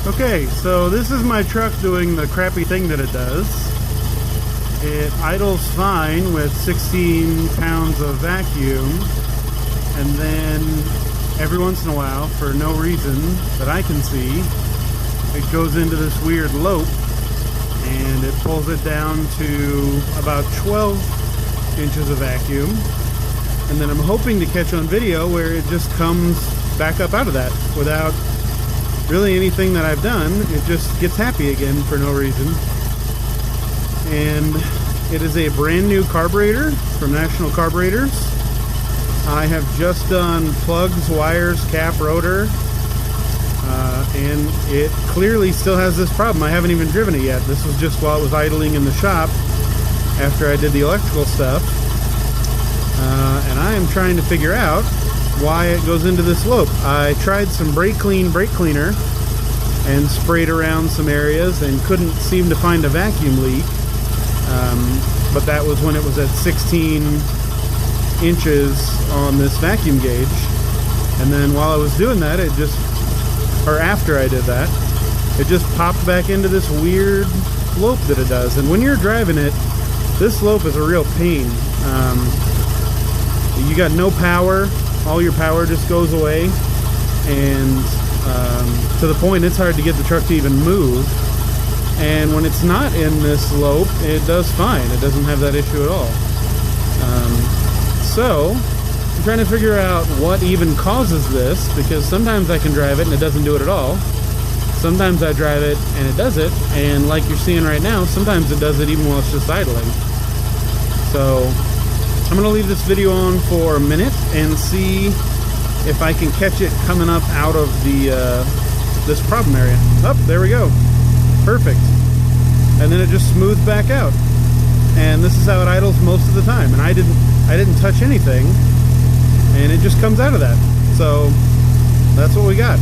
Okay, so this is my truck doing the crappy thing that it does. It idles fine with 16 pounds of vacuum, and then every once in a while, for no reason that I can see, it goes into this weird lope and it pulls it down to about 12 inches of vacuum, and then I'm hoping to catch on video where it just comes back up out of that without really anything that I've done. It just gets happy again for no reason. And it is a brand new carburetor from National Carburetors. I have just done plugs, wires, cap, rotor, and it clearly still has this problem. I haven't even driven it yet. This was just while it was idling in the shop after I did the electrical stuff, and I am trying to figure out why it goes into this lope. I tried some brake cleaner and sprayed around some areas and couldn't seem to find a vacuum leak, but that was when it was at 16 inches on this vacuum gauge. And then while I was doing that, it just, or after I did that, it just popped back into this weird lope that it does. And when you're driving it, this lope is a real pain. You got no power. All your power just goes away, and to the point it's hard to get the truck to even move. And when it's not in this lope, it does fine. It doesn't have that issue at all. So I'm trying to figure out what even causes this, because sometimes I can drive it and it doesn't do it at all. Sometimes I drive it and it does it, and like you're seeing right now, sometimes it does it even while it's just idling. So I'm going to leave this video on for a minute and see if I can catch it coming up out of the this problem area. Oh, there we go. Perfect. And then it just smooths back out. And this is how it idles most of the time. And I didn't touch anything, and it just comes out of that. So that's what we got.